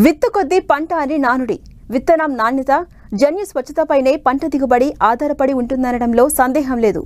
విత్తు కొద్ది పంట అని నానుడి. విత్తనం నాణ్యత, జన్యు స్వచ్ఛతపైనే పంట దిగుబడి ఆధారపడి ఉంటుందనడంలో సందేహం లేదు.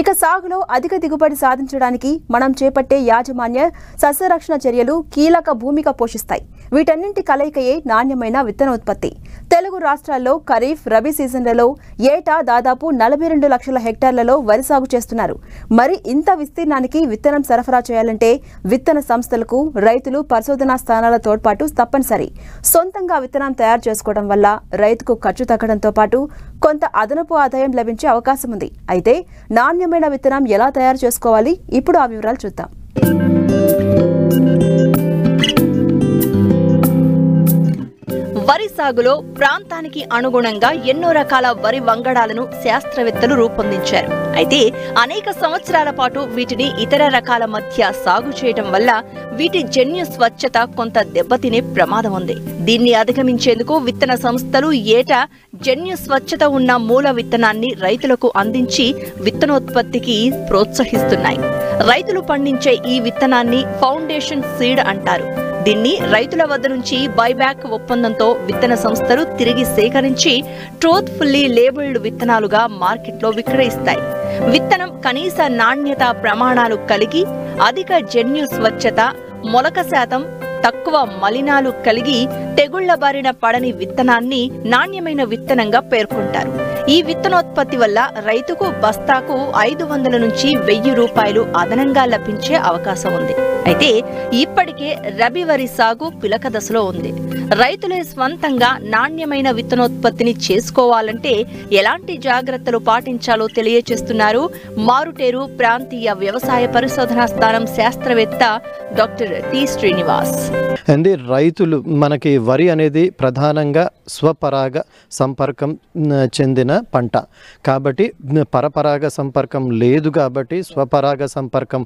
ఇక సాగులో అధిక దిగుబడి సాధించడానికి మనం చేపట్టే యాజమాన్య సస్యరక్షణ చర్యలు కీలక భూమిక పోషిస్తాయి. వీటన్నింటి కలయికయే నాణ్యమైన విత్తనోత్పత్తి. తెలుగు రాష్ట్రాల్లో ఖరీఫ్, రబీ సీజన్లలో ఏటా దాదాపు 42 లక్షల హెక్టార్లలో వరి సాగు చేస్తున్నారు. మరి ఇంత విస్తీర్ణానికి విత్తనం సరఫరా చేయాలంటే విత్తన సంస్థలకు రైతులు పరిశోధనా స్థానాల తోడ్పాటు తప్పనిసరి. సొంతంగా విత్తనం తయారు చేసుకోవడం వల్ల రైతుకు ఖర్చు తగ్గడంతో పాటు కొంత అదనపు ఆదాయం లభించే అవకాశం ఉంది. అయితే నాణ్యమైన విత్తనం ఎలా తయారు చేసుకోవాలి? ఇప్పుడు ఆ వివరాలు చూద్దాం. వరి సాగులో ప్రాంతానికి అనుగుణంగా ఎన్నో రకాల వరి వంగడాలను శాస్త్రవేత్తలు రూపొందించారు. అయితే అనేక సంవత్సరాల పాటు వీటిని ఇతర రకాల మధ్య సాగు చేయడం వల్ల వీటి జన్యు స్వచ్ఛత కొంత దెబ్బతినే ప్రమాదం ఉంది. దీన్ని అధిగమించేందుకు విత్తన సంస్థలు ఏటా జన్యు స్వచ్ఛత ఉన్న మూల విత్తనాన్ని రైతులకు అందించి విత్తనోత్పత్తికి ప్రోత్సహిస్తున్నాయి. రైతులు పండించే ఈ విత్తనాన్ని ఫౌండేషన్ సీడ్ అంటారు. దీన్ని రైతుల వద్ద నుంచి బైబ్యాక్ ఒప్పందంతో విత్తన సంస్థలు తిరిగి సేకరించి ట్రూత్ఫుల్లీ లేబుల్డ్ విత్తనాలుగా మార్కెట్లో విక్రయిస్తాయి. విత్తనం కనీస నాణ్యత ప్రమాణాలు కలిగి అధిక జన్యు స్వచ్ఛత, మొలక శాతం, తక్కువ మలినాలు కలిగి తెగుళ్ల బారిన పడని విత్తనాన్ని నాణ్యమైన విత్తనంగా పేర్కొంటారు. ఈ విత్తనోత్పత్తి వల్ల రైతుకు బస్తాకు 500 నుంచి 1000 రూపాయలు అదనంగా లభించే అవకాశం ఉంది. అయితే ఇప్పటికే రబీ వరి సాగు పిలక దశలో ఉంది. రైతులే స్వంతంగా నాణ్యమైన విత్తనోత్పత్తిని చేసుకోవాలంటే ఎలాంటి జాగ్రత్తలు పాటించాలో తెలియజేస్తున్నారు మారుటేరు ప్రాంతీయ వ్యవసాయ పరిశోధనా స్థానం శాస్త్రవేత్త డాక్టర్ టి శ్రీనివాస్. రైతులు మనకి వరి అనేది ప్రధానంగా స్వపరాగ సంపర్కం చెందిన పంట కాబట్టి పరపరాగ సంపర్కం లేదు కాబట్టి స్వపరాగ సంపర్కం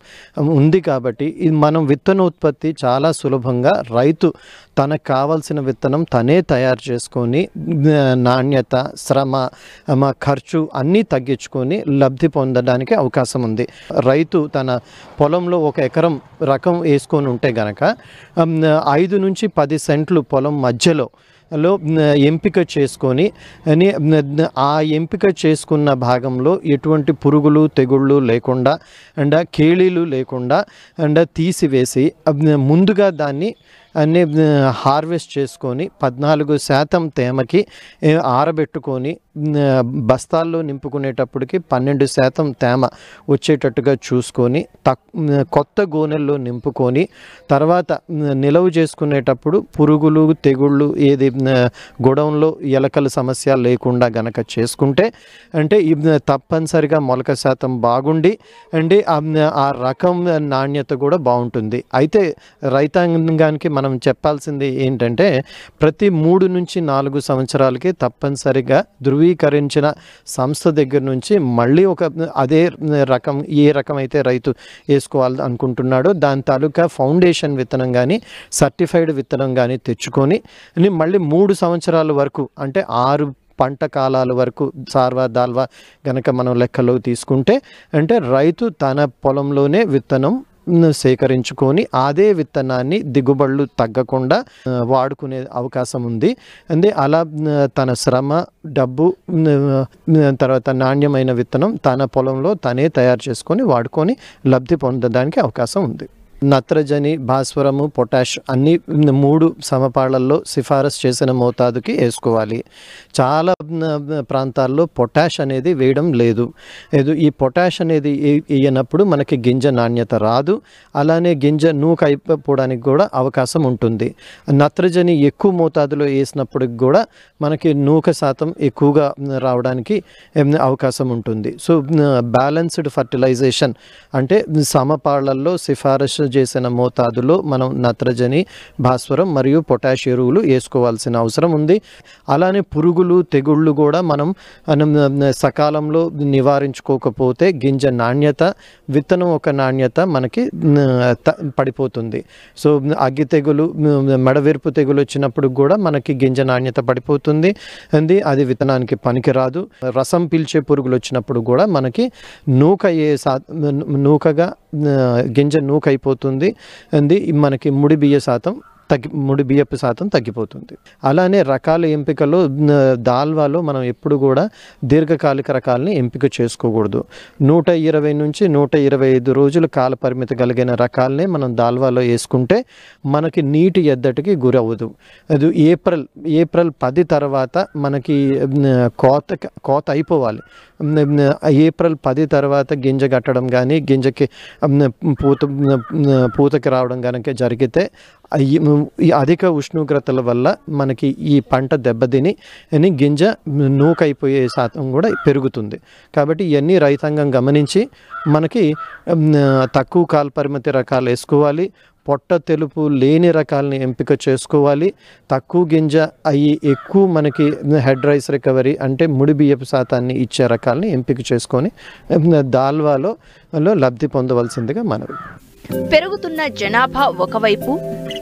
ఉంది కాబట్టి మనం విత్తనోత్పత్తి చాలా సులభంగా రైతు తనకు కావాల్సిన విత్తనం తనే తయారు చేసుకొని నాణ్యత, శ్రమ, ఖర్చు అన్నీ తగ్గించుకొని లబ్ధి పొందడానికి అవకాశం ఉంది. రైతు తన పొలంలో 1 ఎకరం రకం వేసుకొని ఉంటే గనక 5 నుంచి 10 సెంట్లు పొలం మధ్యలో ఎంపిక చేసుకొని ఆ ఎంపిక చేసుకున్న భాగంలో ఎటువంటి పురుగులు, తెగుళ్ళు లేకుండా అండ్ కేళీలు లేకుండా అండ్ తీసివేసి ముందుగా దాన్ని అన్నీ హార్వెస్ట్ చేసుకొని 14% తేమకి ఆరబెట్టుకొని బస్తాల్లో నింపుకునేటప్పటికి 12% తేమ వచ్చేటట్టుగా చూసుకొని కొత్త గోనెల్లో నింపుకొని తర్వాత నిలవ చేసుకునేటప్పుడు పురుగులు, తెగుళ్ళు ఏది గొడౌన్లో ఎలకల సమస్య లేకుండా గనక చేసుకుంటే అంటే తప్పనిసరిగా మొలక శాతం బాగుండి అంటే ఆ రకం నాణ్యత కూడా బాగుంటుంది. అయితే రైతాంగానికి మనం చెప్పాల్సింది ఏంటంటే ప్రతి 3 నుంచి 4 సంవత్సరాలకి తప్పనిసరిగా ధృవీకరించిన సంస్థ దగ్గర నుంచి మళ్ళీ అదే రకం ఏ రకం అయితే రైతు వేసుకోవాలి అనుకుంటున్నాడో దాని తాలూకా ఫౌండేషన్ విత్తనం కానీ సర్టిఫైడ్ విత్తనం కానీ తెచ్చుకొని మళ్ళీ 3 సంవత్సరాల వరకు అంటే 6 పంట కాలాల వరకు సార్వా దాల్వా గనక మనం లెక్కలో తీసుకుంటే అంటే రైతు తన పొలంలోనే విత్తనం సేకరించుకొని అదే విత్తనాన్ని దిగుబడులు తగ్గకుండా వాడుకునే అవకాశం ఉంది. అలా తన శ్రమ, డబ్బు, తర్వాత నాణ్యమైన విత్తనం తన పొలంలో తనే తయారు చేసుకొని వాడుకొని లబ్ధి పొందడానికి అవకాశం ఉంది. నత్రజని, భాస్వరము, పొటాష్ అన్ని 3 సమపాళ్లలో సిఫారసు చేసిన మోతాదుకి వేసుకోవాలి. చాలా ప్రాంతాల్లో పొటాష్ అనేది వేయడం లేదు. ఈ పొటాష్ అనేది వేయనప్పుడు మనకి గింజ నాణ్యత రాదు, అలానే గింజ నూక అయిపోవడానికి కూడా అవకాశం ఉంటుంది. నత్రజని ఎక్కువ మోతాదులో వేసినప్పటికి కూడా మనకి నూక శాతం ఎక్కువగా రావడానికి అవకాశం ఉంటుంది. సో బ్యాలెన్స్డ్ ఫర్టిలైజేషన్ అంటే సమపాళ్లలో సిఫారసు చేసిన మోతాదులో మనం నత్రజని, భాస్వరం మరియు పొటాష్ ఎరువులు వేసుకోవాల్సిన అవసరం ఉంది. అలానే పురుగులు, తెగుళ్ళు కూడా మనం సకాలంలో నివారించుకోకపోతే గింజ నాణ్యత, విత్తనం ఒక నాణ్యత మనకి పడిపోతుంది. సో అగ్గి తెగులు, మెడవిరుపు తెగులు వచ్చినప్పుడు కూడా మనకి గింజ నాణ్యత పడిపోతుంది. అది విత్తనానికి పనికిరాదు. రసం పీల్చే పురుగులు వచ్చినప్పుడు కూడా మనకి నూకగా గింజ నూక అయిపోతుంది. మనకి ముడి బియ్య శాతం ముడి బియ్యపు శాతం తగ్గిపోతుంది. అలానే రకాల ఎంపికలో దాల్వాలో మనం ఎప్పుడు కూడా దీర్ఘకాలిక రకాలని ఎంపిక చేసుకోకూడదు. 120 నుంచి 125 రోజులు కాల పరిమితి కలిగిన రకాలనే మనం దాల్వాలో వేసుకుంటే మనకి నీటి ఎద్దటికి గురవ్వదు. అది ఏప్రిల్ 10 తర్వాత మనకి కోత అయిపోవాలి. ఏప్రిల్ 10 తర్వాత గింజ కట్టడం కానీ గింజకి పూతకి రావడం కనుక జరిగితే ఈ అధిక ఉష్ణోగ్రతల వల్ల మనకి ఈ పంట దెబ్బతిని గింజ నూకైపోయే శాతం కూడా పెరుగుతుంది. కాబట్టి ఇవన్నీ రైతాంగం గమనించి మనకి తక్కువ కాల పరిమితి రకాలు వేసుకోవాలి. పొట్ట తెలుపు లేని రకాలని ఎంపిక చేసుకోవాలి. తక్కువ గింజ అయ్యి ఎక్కువ మనకి హెడ్ రైస్ రికవరీ అంటే ముడి బియ్యపు శాతాన్ని ఇచ్చే రకాలని ఎంపిక చేసుకొని దాల్వాలో లబ్ధి పొందవలసిందిగా మనవి. పెరుగుతున్న జనాభా ఒకవైపు,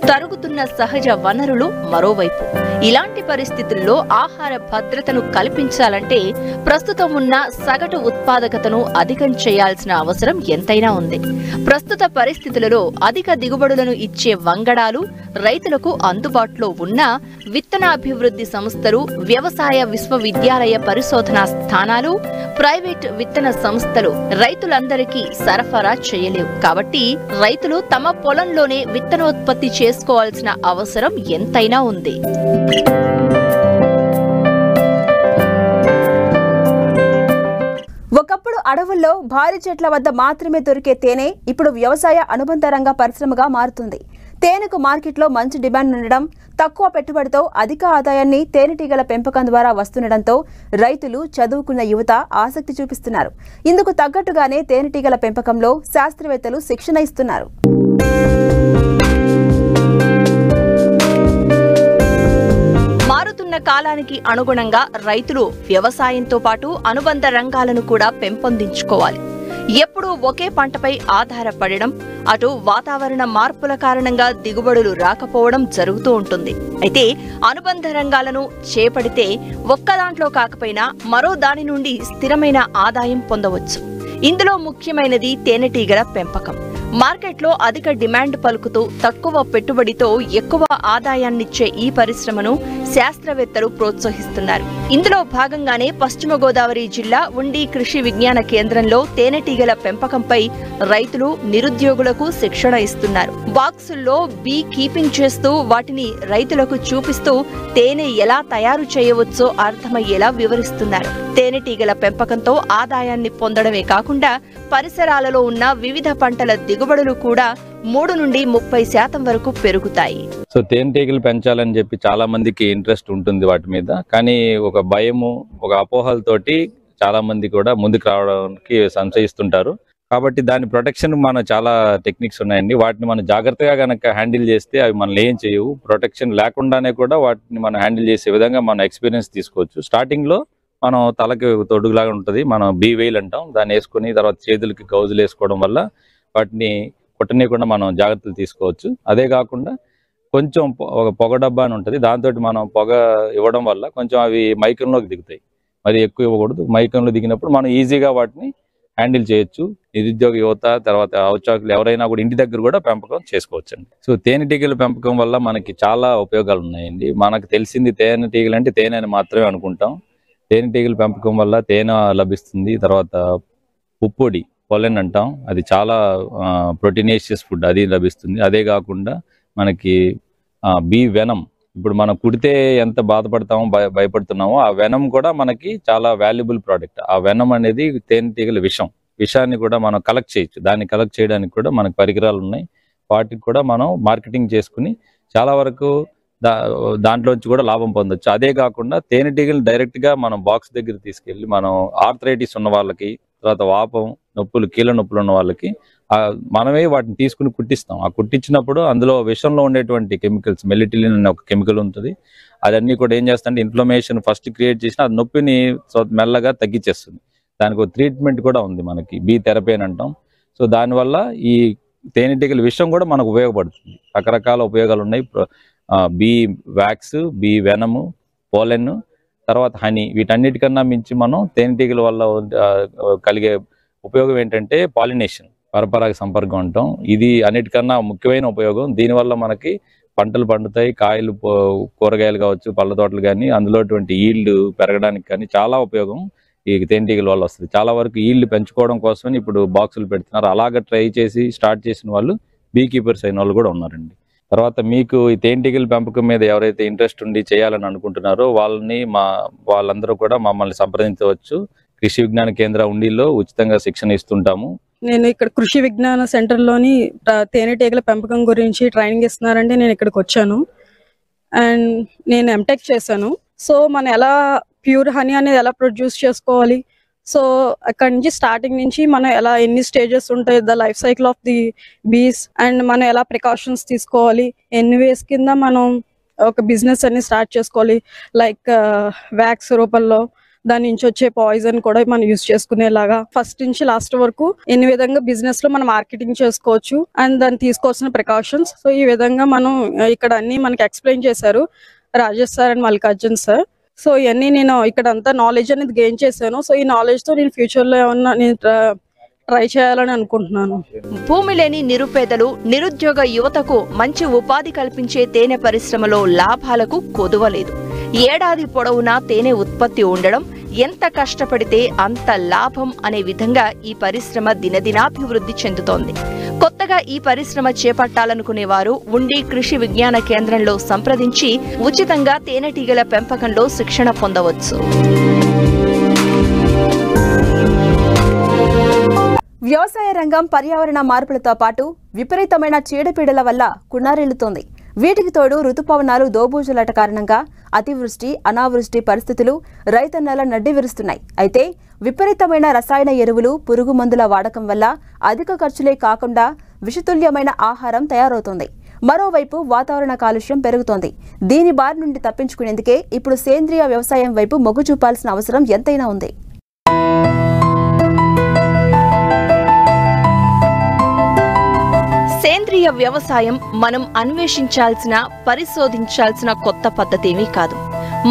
తరుగుతున్న సహజ వనరులు మరోవైపు. ఇలాంటి పరిస్థితుల్లో ఆహార భద్రతను కల్పించాలంటే ప్రస్తుతం ఉన్న సగటు ఉత్పాదకతను అధికం చేయాల్సిన అవసరం ఎంతైనా ఉంది. ప్రస్తుత పరిస్థితులలో అధిక దిగుబడులను ఇచ్చే వంగడాలు రైతులకు అందుబాటులో ఉన్న విత్తనాభివృద్ధి సంస్థలు, వ్యవసాయ విశ్వవిద్యాలయ పరిశోధనా స్థానాలు, ప్రైవేట్ విత్తన సంస్థలు రైతులందరికీ సరఫరా చేయలేవు. కాబట్టి రైతులు తమ పొలంలోనే విత్తనోత్పత్తి చేసుకోవాల్సిన అవసరం ఎంతైనా ఉంది. ఒకప్పుడు అడవుల్లో భారీ చెట్ల వద్ద మాత్రమే దొరికే తేనె ఇప్పుడు వ్యవసాయ అనుబంధ రంగ పరిశ్రమగా మారుతుంది. తేనెకు మార్కెట్లో మంచి డిమాండ్ ఉండడం, తక్కువ పెట్టుబడితో అధిక ఆదాయాన్ని తేనెటీగల పెంపకం ద్వారా వస్తుండటంతో రైతులు, చదువుకున్న యువత ఆసక్తి చూపిస్తున్నారు. ఇందుకు తగ్గట్టుగానే తేనెటీగల పెంపకంలో శాస్త్రవేత్తలు శిక్షణ ఇస్తున్నారు. మారుతున్న కాలానికి అనుగుణంగా రైతులు వ్యవసాయంతో పాటు అనుబంధ రంగాలను కూడా పెంపొందించుకోవాలి. ఎప్పుడూ ఒకే పంటపై ఆధారపడడం, అటు వాతావరణ మార్పుల కారణంగా దిగుబడులు రాకపోవడం జరుగుతూ ఉంటుంది. అయితే అనుబంధ రంగాలను చేపడితే ఒక్కదాంట్లో కాకపోయినా మరో దాని నుండి స్థిరమైన ఆదాయం పొందవచ్చు. ఇందులో ముఖ్యమైనది తేనెటీగల పెంపకం. మార్కెట్లో అధిక డిమాండ్ పలుకుతూ తక్కువ పెట్టుబడితో ఎక్కువ ఆదాయాన్నిచ్చే ఈ పరిశ్రమను శాస్త్రవేత్తలు ప్రోత్సహిస్తున్నారు. ఇందులో భాగంగానే పశ్చిమ గోదావరి జిల్లా ఉండి కృషి విజ్ఞాన కేంద్రంలో తేనెటీగల పెంపకంపై రైతులు, నిరుద్యోగులకు శిక్షణ ఇస్తున్నారు. బాక్సుల్లో బీ కీపింగ్ చేస్తూ వాటిని రైతులకు చూపిస్తూ తేనె ఎలా తయారు చేయవచ్చో అర్థమయ్యేలా వివరిస్తున్నారు. తేనెటీగల పెంపకంతో ఆదాయాన్ని పొందడమే కాకుండా పరిసరాలలో ఉన్న వివిధ పంటల దిగుబడులు కూడా 3 నుండి 30% వరకు పెరుగుతాయి. సో తేనెటీగలు పెంచాలని చెప్పి చాలా మందికి ఇంట్రెస్ట్ ఉంటుంది వాటి మీద. కానీ ఒక భయము, ఒక అపోహలతోటి చాలా మంది కూడా ముందుకు రావడానికి సంశయిస్తుంటారు. కాబట్టి దాని ప్రొటెక్షన్ మన చాలా టెక్నిక్స్ ఉన్నాయండి. వాటిని మనం జాగ్రత్తగా కనుక హ్యాండిల్ చేస్తే అవి మనల్ని ఏం చేయవు. ప్రొటెక్షన్ లేకుండానే కూడా వాటిని మనం హ్యాండిల్ చేసే విధంగా మన ఎక్స్పీరియన్స్ తీసుకోవచ్చు. స్టార్టింగ్ లో మనం తలకి తొడుగులాగా ఉంటుంది, మనం బీవేల్ అంటాం, దాన్ని వేసుకుని తర్వాత చేతులకి గౌజులు వేసుకోవడం వల్ల వాటిని కొట్టనీయకుండా మనం జాగ్రత్తలు తీసుకోవచ్చు. అదే కాకుండా కొంచెం ఒక పొగ డబ్బా అని ఉంటుంది, దాంతో మనం పొగ ఇవ్వడం వల్ల కొంచెం అవి మైకంలోకి దిగుతాయి. మరి ఎక్కువ ఇవ్వకూడదు. మైకంలో దిగినప్పుడు మనం ఈజీగా వాటిని హ్యాండిల్ చేయొచ్చు. నిరుద్యోగ యువత, తర్వాత ఔత్సాహికులు ఎవరైనా కూడా ఇంటి దగ్గర కూడా పెంపకం చేసుకోవచ్చండి. సో తేనెటీగల పెంపకం వల్ల మనకి చాలా ఉపయోగాలు ఉన్నాయండి. మనకు తెలిసింది తేనెటీగలు అంటే తేనె అని మాత్రమే అనుకుంటాం. తేనెటీగల పెంపకం వల్ల తేనె లభిస్తుంది. తర్వాత పుప్పొడి, పొలెన్ అంటాం, అది చాలా ప్రోటీనేషియస్ ఫుడ్, అది లభిస్తుంది. అదే కాకుండా మనకి బీ వెనం, ఇప్పుడు మనం కుడితే ఎంత బాధపడతామో భయపడుతున్నామో ఆ వెనం కూడా మనకి చాలా వాల్యుబుల్ ప్రోడక్ట్. ఆ వెనం అనేది తేనెటీగల విషాన్ని కూడా మనం కలెక్ట్ చేయొచ్చు. దాన్ని కలెక్ట్ చేయడానికి కూడా మనకు పరికరాలు ఉన్నాయి. వాటికి కూడా మనం మార్కెటింగ్ చేసుకుని చాలా వరకు దాంట్లోంచి కూడా లాభం పొందొచ్చు. అదే కాకుండా తేనెటీగలు డైరెక్ట్ గా మనం బాక్స్ దగ్గర తీసుకెళ్లి మనం ఆర్థరైటిస్ ఉన్న వాళ్ళకి, తర్వాత వాపం నొప్పులు, కీళ్ళ నొప్పులు ఉన్న వాళ్ళకి మనమే వాటిని తీసుకుని కుట్టిస్తాం. ఆ కుట్టించినప్పుడు అందులో విషంలో ఉండేటువంటి కెమికల్స్, మెలిటిలిన్ అనే ఒక కెమికల్ ఉంటుంది, అదన్నీ కూడా ఏం చేస్తుంటే ఇన్ఫ్లమేషన్ ఫస్ట్ క్రియేట్ చేసిన అది నొప్పిని మెల్లగా తగ్గించేస్తుంది. దానికి ఒక ట్రీట్మెంట్ కూడా ఉంది మనకి, బీ థెరపీ అని అంటాం. సో దానివల్ల ఈ తేనెటీగల విషం కూడా మనకు ఉపయోగపడుతుంది. రకరకాల ఉపయోగాలు ఉన్నాయి. బీ వ్యాక్స్, బీ వెనము, పోలెన్, తర్వాత హనీ, వీటన్నిటికన్నా మించి మనం తేనెటీగల వల్ల కలిగే ఉపయోగం ఏంటంటే పాలినేషన్, పరపరాగ సంపర్కం అంటాం. ఇది అన్నిటికన్నా ముఖ్యమైన ఉపయోగం. దీనివల్ల మనకి పంటలు పండుతాయి, కాయలు కూరగాయలు కావచ్చు, పళ్ళ తోటలు కానీ అందులో ఈల్డ్ పెరగడానికి కానీ చాలా ఉపయోగం ఈ తేనెటీగల వల్ల వస్తుంది. చాలా వరకు ఈల్డ్ పెంచుకోవడం కోసమని ఇప్పుడు బాక్సులు పెడుతున్నారు. అలాగ ట్రై చేసి స్టార్ట్ చేసిన వాళ్ళు బీ కీపర్స్ అయిన వాళ్ళు కూడా ఉన్నారండి. తర్వాత మీకు ఈ తేనెటీగల పెంపకం మీద ఎవరైతే ఇంట్రెస్ట్ ఉండి చేయాలని అనుకుంటున్నారో వాళ్ళందరూ కూడా మమ్మల్ని సంప్రదించవచ్చు. కృషి విజ్ఞాన కేంద్ర ఉండిలో ఉచితంగా శిక్షణ ఇస్తుంటాము. నేను ఇక్కడ కృషి విజ్ఞాన సెంటర్లోని తేనెటీగల పెంపకం గురించి ట్రైనింగ్ ఇస్తున్నారంటే నేను ఇక్కడికి వచ్చాను. అండ్ నేను ఎంటెక్ చేశాను. సో మనం ఎలా ప్యూర్ హనీ అనేది ఎలా ప్రొడ్యూస్ చేసుకోవాలి, సో అక్కడి నుంచి స్టార్టింగ్ నుంచి మనం ఎలా ఎన్ని స్టేజెస్ ఉంటాయి, the life cycle of the బీస్, అండ్ మనం ఎలా ప్రికాషన్స్ తీసుకోవాలి, ఎన్ని వేస్ కింద మనం ఒక బిజినెస్ అన్ని స్టార్ట్ చేసుకోవాలి, లైక్ వ్యాక్స్ రూపంలో దాని నుంచి వచ్చే పాయిజన్ కూడా మనం యూజ్ చేసుకునేలాగా ఫస్ట్ నుంచి లాస్ట్ వరకు ఎన్ని విధంగా బిజినెస్ లో మనం మార్కెటింగ్ చేసుకోవచ్చు అండ్ దాన్ని తీసుకోవాల్సిన ప్రికాషన్స్. సో ఈ విధంగా మనం ఇక్కడ అన్ని మనకి ఎక్స్ప్లెయిన్ చేశారు Rajesh sir and Mallikarjun sir. So ఇవన్నీ నేను ఇక్కడ అంతా నాలెడ్జ్ అనేది గెయిన్ చేశాను. సో ఈ నాలెడ్జ్ తో నేను ఫ్యూచర్ లో ఏమన్నా నేను ట్రై చేయాలని అనుకుంటున్నాను. భూమి లేని నిరుపేదలు, నిరుద్యోగ యువతకు మంచి ఉపాధి కల్పించే తేనె పరిశ్రమలో లాభాలకు కొదువలేదు. ఏడాది పొడవునా తేనె ఉత్పత్తి ఉండడం, ఎంత కష్టపడితే అంత లాభం అనే విధంగా ఈ పరిశ్రమ దినదినాభివృద్ధి చెందుతోంది. కొత్తగా ఈ పరిశ్రమ చేపట్టాలనుకునేవారు ఉండి కృషి విజ్ఞాన కేంద్రంలో సంప్రదించి ఉచితంగా తేనెటీగల పెంపకంలో శిక్షణ పొందవచ్చు. వ్యవసాయ రంగం పర్యావరణ మార్పులతో పాటు విపరీతమైన చీడపీడల వల్ల కునారిల్లుతోంది. వీటికి తోడు రుతుపవనాలు దోబూజులాట కారణంగా అతివృష్టి, అనావృష్టి పరిస్థితులు రైతన్నల నడ్డి విరుస్తున్నాయి. అయితే విపరీతమైన రసాయన ఎరువులు, పురుగు మందుల వాడకం వల్ల అధిక ఖర్చులే కాకుండా విషతుల్యమైన ఆహారం తయారవుతోంది. మరోవైపు వాతావరణ కాలుష్యం పెరుగుతోంది. దీని బారి నుండి తప్పించుకునేందుకే ఇప్పుడు సేంద్రియ వ్యవసాయం వైపు మొగ్గు చూపాల్సిన అవసరం ఎంతైనా ఉంది. సేంద్రియ వ్యవసాయం మనం అన్వేషించాల్సిన, పరిశోధించాల్సిన కొత్త పద్ధతేమీ కాదు.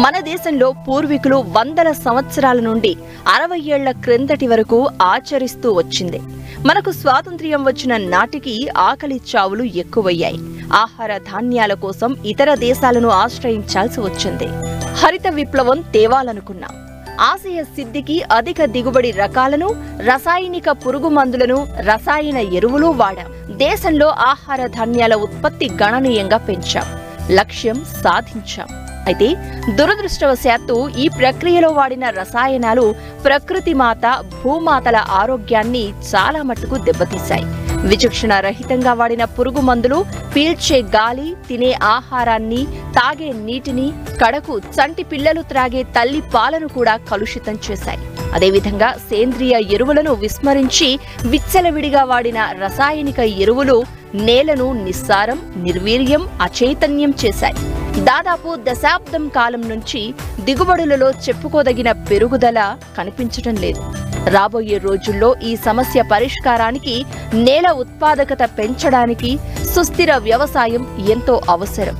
మన దేశంలో పూర్వీకులు వందల సంవత్సరాల నుండి 60 ఏళ్ల క్రిందటి వరకు ఆచరిస్తూ వచ్చింది. మనకు స్వాతంత్ర్యం వచ్చిన నాటికి ఆకలి చావులు ఎక్కువయ్యాయి. ఆహార ధాన్యాల కోసం ఇతర దేశాలను ఆశ్రయించాల్సి వచ్చింది. హరిత విప్లవం తేవాలనుకున్నాం. ఆశయ సిద్ధికి అధిక దిగుబడి రకాలను, రసాయనిక పురుగు మందులను, రసాయన ఎరువులు వాడాం. దేశంలో ఆహార ధాన్యాల ఉత్పత్తి గణనీయంగా పెంచాం. లక్ష్యం సాధించాం. అయితే దురదృష్టవశాత్తు ఈ ప్రక్రియలో వాడిన రసాయనాలు ప్రకృతి మాత, భూమాతల ఆరోగ్యాన్ని చాలా మట్టుకు దెబ్బతీశాయి. విచక్షణ రహితంగా వాడిన పురుగు మందులు పీల్చే గాలి, తినే ఆహారాన్ని, తాగే నీటిని, కడకు చంటి పిల్లలు త్రాగే తల్లి పాలను కూడా కలుషితం చేశాయి. అదేవిధంగా సేంద్రియ ఎరువులను విస్మరించి విచ్చలవిడిగా వాడిన రసాయనిక ఎరువులు నేలను నిస్సారం, నిర్వీర్యం, అచైతన్యం చేశాయి. దాదాపు దశాబ్దం కాలం నుంచి దిగుబడులలో చెప్పుకోదగిన పెరుగుదల కనిపించటం లేదు. రాబోయే రోజుల్లో ఈ సమస్య పరిష్కారానికి, నేల ఉత్పాదకత పెంచడానికి సుస్థిర వ్యవసాయం ఎంతో అవసరం.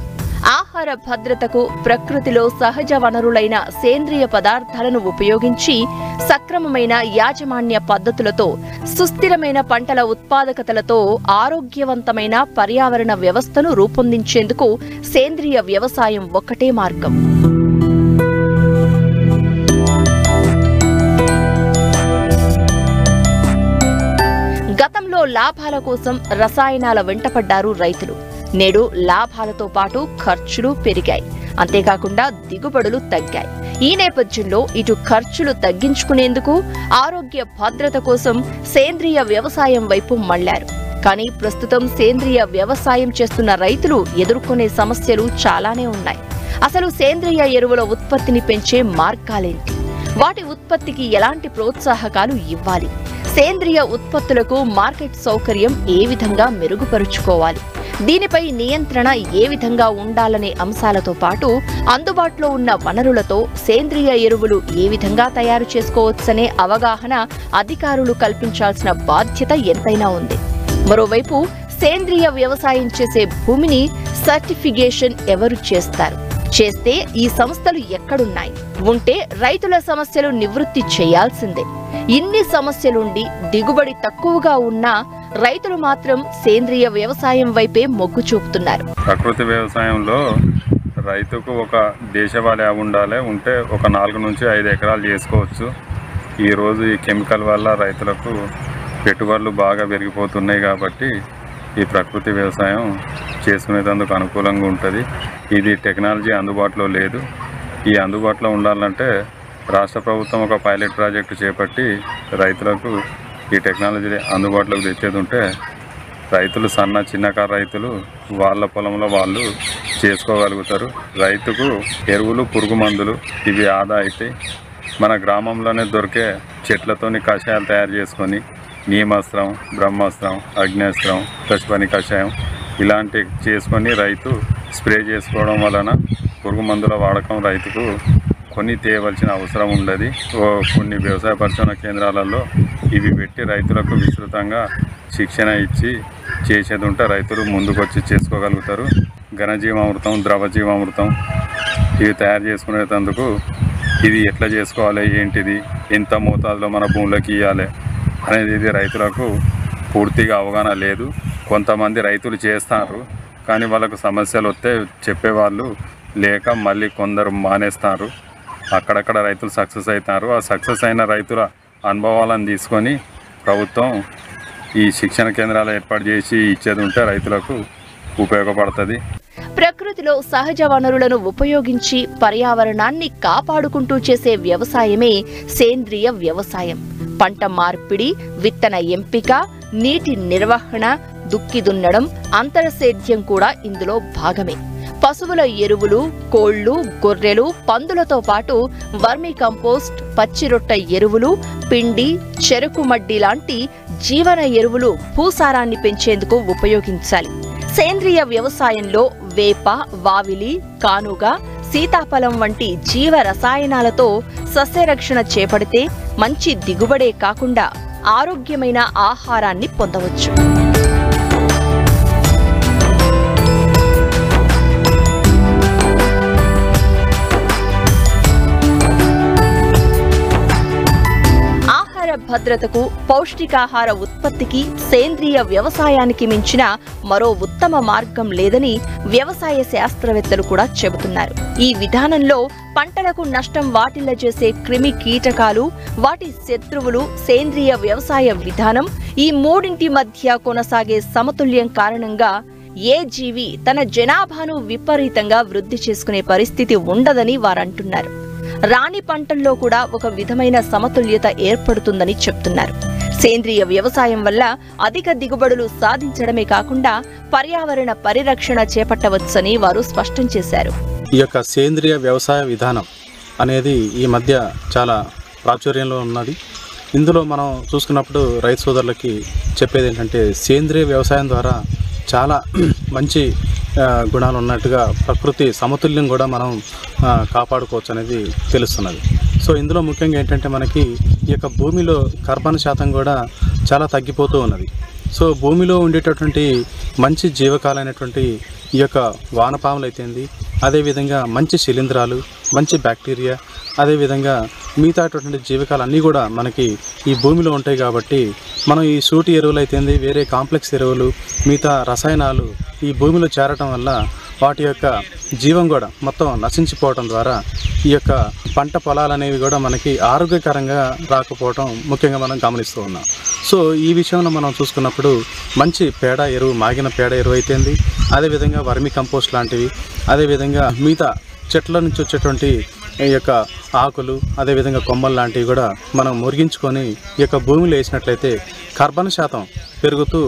ఆహార భద్రతకు ప్రకృతిలో సహజ వనరులైన సేంద్రియ పదార్థాలను ఉపయోగించి సక్రమమైన యాజమాన్య పద్ధతులతో సుస్థిరమైన పంటల ఉత్పాదకతలతో ఆరోగ్యవంతమైన పర్యావరణ వ్యవస్థను రూపొందించేందుకు సేంద్రియ వ్యవసాయం ఒక్కటే మార్గం. గతంలో లాభాల కోసం రసాయనాల వెంటపడ్డారు రైతులు. నేడు లాభాలతో పాటు ఖర్చులు పెరిగాయి. అంతేకాకుండా దిగుబడులు తగ్గాయి. ఈ నేపథ్యంలో ఇటు ఖర్చులు తగ్గించుకునేందుకు, ఆరోగ్య భద్రత కోసం సేంద్రియ వ్యవసాయం వైపు మళ్లారు. కానీ ప్రస్తుతం సేంద్రియ వ్యవసాయం చేస్తున్న రైతులు ఎదుర్కొనే సమస్యలు చాలానే ఉన్నాయి. అసలు సేంద్రియ ఎరువుల ఉత్పత్తిని పెంచే మార్గాలేంటి? వాటి ఉత్పత్తికి ఎలాంటి ప్రోత్సాహకాలు ఇవ్వాలి? సేంద్రియ ఉత్పత్తులకు మార్కెట్ సౌకర్యం ఏ విధంగా మెరుగుపరుచుకోవాలి? దీనిపై నియంత్రణ ఏ విధంగా ఉండాలనే అంశాలతో పాటు అందుబాటులో ఉన్న వనరులతో సేంద్రియ ఎరువులు ఏ విధంగా తయారు చేసుకోవచ్చనే అవగాహన అధికారులు కల్పించాల్సిన బాధ్యత ఎంతైనా ఉంది. మరోవైపు సేంద్రియ వ్యవసాయం చేసే భూమిని సర్టిఫికేషన్ ఎవరు చేస్తారు? చేస్తే ఈ సంస్థలు ఎక్కడున్నాయి? ఉంటే రైతుల సమస్యలు నివృత్తి చేయాల్సిందే. ఇన్ని సమస్యలుండి దిగుబడి తక్కువగా ఉన్నా రైతులు మాత్రం సేంద్రియ వ్యవసాయం వైపే మొగ్గు చూపుతున్నారు. ప్రకృతి వ్యవసాయంలో రైతుకు ఒక దేశవాళీ ఉండాలి, ఉంటే ఒక 4 నుంచి 5 ఎకరాలు చేసుకోవచ్చు. ఈరోజు ఈ కెమికల్ వల్ల రైతులకు పెట్టుబడులు బాగా పెరిగిపోతున్నాయి కాబట్టి ఈ ప్రకృతి వ్యవసాయం చేసుకునేందుకు అనుకూలంగా ఉంటుంది. ఇది టెక్నాలజీ అందుబాటులో లేదు. ఈ అందుబాటులో ఉండాలంటే రాష్ట్ర ప్రభుత్వం ఒక పైలట్ ప్రాజెక్టు చేపట్టి రైతులకు ఈ టెక్నాలజీ అందుబాటులోకి తెచ్చేది ఉంటే రైతులు చిన్నకారు రైతులు వాళ్ళ పొలంలో వాళ్ళు చేసుకోగలుగుతారు. రైతుకు ఎరువులు, పురుగు మందులు ఇవి ఆదా అయితే మన గ్రామంలోనే దొరికే చెట్లతోని కషాయాలు తయారు చేసుకొని నీమాస్త్రం, బ్రహ్మాస్త్రం, అగ్నేస్త్రం, పశుపని కషాయం ఇలాంటి చేసుకొని రైతు స్ప్రే చేసుకోవడం వలన పురుగు మందుల వాడకం రైతుకు కొని తేయవలసిన అవసరం ఉండదు. కొన్ని వ్యవసాయ పరిశోధన కేంద్రాలలో ఇవి పెట్టి రైతులకు విస్తృతంగా శిక్షణ ఇచ్చి చేసేది ఉంటే రైతులు ముందుకొచ్చి చేసుకోగలుగుతారు. ఘనజీవామృతం, ద్రవజీవామృతం ఇవి తయారు చేసుకునేందుకు ఇది ఎట్లా చేసుకోవాలి, ఏంటిది, ఎంత మోతాదులో మన భూములకి ఇవ్వాలి అనేది ఇది రైతులకు పూర్తిగా అవగాహన లేదు. కొంతమంది రైతులు చేస్తారు కానీ వాళ్ళకు సమస్యలు వస్తే చెప్పేవాళ్ళు లేక మళ్ళీ కొందరు మానేస్తారు. అక్కడక్కడ రైతులు సక్సెస్ అవుతారు. ఆ సక్సెస్ అయిన రైతుల అనుభవాలను తీసుకొని ప్రభుత్వం ఈ శిక్షణ కేంద్రాలు ఏర్పాటు చేసి ఇచ్చేది ఉంటే రైతులకు ఉపయోగపడుతుంది. ప్రకృతిలో సహజ వనరులను ఉపయోగించి పర్యావరణాన్ని కాపాడుకుంటూ చేసే వ్యవసాయమే సేంద్రియ వ్యవసాయం. పంట మార్పిడి, విత్తన ఎంపిక, నీటి నిర్వహణ, దుక్కి దున్నడం, అంతర సేద్యం కూడా ఇందులో భాగమే. పశువుల ఎరువులు, కోళ్లు, గొర్రెలు, పందులతో పాటు వర్మీ కంపోస్ట్, పచ్చిరొట్ట ఎరువులు, పిండి, చెరుకు మడ్డి లాంటి జీవన ఎరువులు భూసారాన్ని పెంచేందుకు ఉపయోగించాలి. సేంద్రియ వ్యవసాయంలో వేప, వావిలి, కానుగ, సీతాఫలం వంటి జీవ రసాయనాలతో సస్యరక్షణ చేపడితే మంచి దిగుబడే కాకుండా ఆరోగ్యమైన ఆహారాన్ని పొందవచ్చు. భద్రతకు, పౌష్టికాహార ఉత్పత్తికి సేంద్రియ వ్యవసాయానికి మించిన మరో ఉత్తమ మార్గం లేదని వ్యవసాయ శాస్త్రవేత్తలు కూడా చెబుతున్నారు. ఈ విధానంలో పంటలకు నష్టం వాటిల్లజేసే క్రిమి కీటకాలు, వాటి శత్రువులు, సేంద్రియ వ్యవసాయ విధానం ఈ మూడింటి మధ్య కొనసాగే సమతుల్యం కారణంగా ఏ జీవి తన జనాభాను విపరీతంగా వృద్ధి చేసుకునే పరిస్థితి ఉండదని వారంటున్నారు. రాణి పంటల్లో కూడా ఒక విధమైన సమతుల్యత ఏర్పడుతుందని చెప్తున్నారు. సేంద్రియ వ్యవసాయం వల్ల అధిక దిగుబడులు సాధించడమే కాకుండా పర్యావరణ పరిరక్షణ చేపట్టవచ్చని వారు స్పష్టం చేశారు. ఈ యొక్క సేంద్రియ వ్యవసాయ విధానం అనేది ఈ మధ్య చాలా ప్రాచుర్యంలో ఉన్నది. ఇందులో మనం చూసుకున్నప్పుడు రైతు సోదరులకి చెప్పేది ఏంటంటే సేంద్రియ వ్యవసాయం ద్వారా చాలా మంచి గుణాలు ఉన్నట్టుగా ప్రకృతి సమతుల్యం కూడా మనం కాపాడుకోవచ్చు అనేది తెలుస్తున్నది. సో ఇందులో ముఖ్యంగా ఏంటంటే మనకి ఈ యొక్క భూమిలో కార్బన్ శాతం కూడా చాలా తగ్గిపోతూ ఉన్నది. సో భూమిలో ఉండేటటువంటి మంచి జీవకాలైనటువంటి ఈ యొక్క వానపాములు అయితేంది, అదేవిధంగా మంచి శిలీంధ్రాలు, మంచి బ్యాక్టీరియా, అదేవిధంగా మిగతాటువంటి జీవకాలు అన్నీ కూడా మనకి ఈ భూమిలో ఉంటాయి. కాబట్టి మనం ఈ సూటి ఎరువులు అయితేంది, వేరే కాంప్లెక్స్ ఎరువులు, మిగతా రసాయనాలు ఈ భూమిలో చేరటం వల్ల వాటి యొక్క జీవం కూడా మొత్తం నశించిపోవడం ద్వారా ఈ యొక్క పంట పొలాలు అనేవి కూడా మనకి ఆరోగ్యకరంగా రాకపోవడం ముఖ్యంగా మనం గమనిస్తూ ఉన్నాం. సో ఈ విషయంలో మనం చూసుకున్నప్పుడు మంచి పేడ ఎరువు, మాగిన పేడ ఎరువు అయితేంది, అదేవిధంగా వర్మి కంపోస్ట్ లాంటివి, అదేవిధంగా మిగతా చెట్ల నుంచి వచ్చేటువంటి ఈ యొక్క ఆకులు, అదేవిధంగా కొమ్మలు లాంటివి కూడా మనం మురిగించుకొని ఈ యొక్క భూమిలో వేసినట్లయితే కార్బన్ శాతం పెరుగుతూ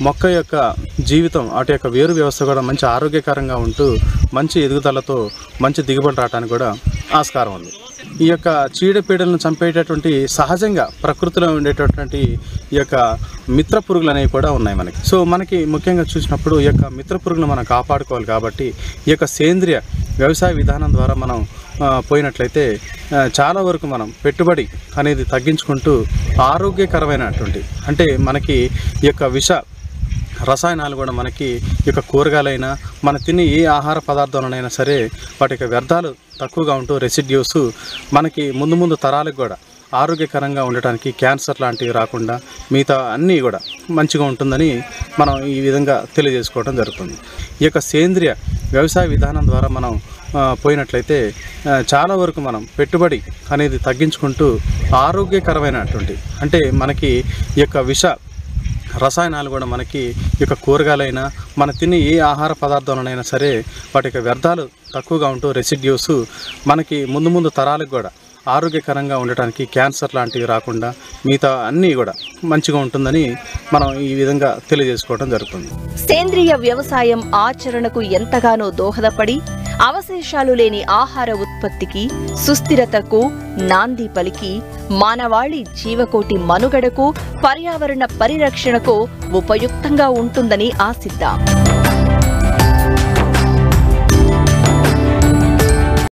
మొక్క యొక్క జీవితం, వాటి యొక్క వేరు వ్యవస్థ కూడా మంచి ఆరోగ్యకరంగా ఉంటూ మంచి ఎదుగుదలతో మంచి దిగుబడి రావడానికి కూడా ఆస్కారం ఉంది. ఈ యొక్క చీడపీడలను చంపేటటువంటి సహజంగా ప్రకృతిలో ఉండేటటువంటి ఈ యొక్క మిత్ర పురుగులు అనేవి కూడా ఉన్నాయి మనకి. సో మనకి ముఖ్యంగా చూసినప్పుడు ఈ యొక్క మిత్ర పురుగులను మనం కాపాడుకోవాలి. కాబట్టి ఈ యొక్క సేంద్రియ వ్యవసాయ విధానం ద్వారా మనం పోయినట్లయితే చాలా వరకు మనం పెట్టుబడి అనేది తగ్గించుకుంటూ ఆరోగ్యకరమైనటువంటి, అంటే మనకి ఈ యొక్క విష రసాయనాలు కూడా మనకి ఈ యొక్క కూరగాయలైనా మన తినే ఏ ఆహార పదార్థాలనైనా సరే వాటి యొక్క వ్యర్థాలు తక్కువగా ఉంటూ రెసిడ్యూస్ మనకి ముందు తరాలకు కూడా ఆరోగ్యకరంగా ఉండటానికి క్యాన్సర్ లాంటివి రాకుండా మిగతా అన్నీ కూడా మంచిగా ఉంటుందని మనం ఈ విధంగా తెలియజేసుకోవడం జరుగుతుంది. ఈ యొక్క సేంద్రియ వ్యవసాయ విధానం ద్వారా మనం పోయినట్లయితే చాలా వరకు మనం పెట్టుబడి అనేది తగ్గించుకుంటూ ఆరోగ్యకరమైనటువంటి అంటే మనకి ఈ యొక్క విష రసాయనాలు కూడా మనకి ఈ యొక్క కూరగాయలైనా మన తినే ఏ ఆహార పదార్థాలనైనా సరే వాటి యొక్క వ్యర్థాలు తక్కువగా ఉంటూ రెసిడ్యూస్ మనకి ముందు తరాలకు కూడా ఆరోగ్యకరంగా ఉండటానికి క్యాన్సర్ లాంటివి రాకుండా మిగతా అన్నీ కూడా మంచిగా ఉంటుందని మనం ఈ విధంగా తెలియజేసుకోవడం జరుగుతుంది. సేంద్రియ వ్యవసాయం ఆచరణకు ఎంతగానో దోహదపడి అవశేషాలు లేని ఆహార ఉత్పత్తికి, సుస్థిరతకు నాంది పలికి మానవాళి జీవకోటి మనుగడకు, పర్యావరణ పరిరక్షణకు ఉపయుక్తంగా ఉంటుందని ఆశిద్దాం.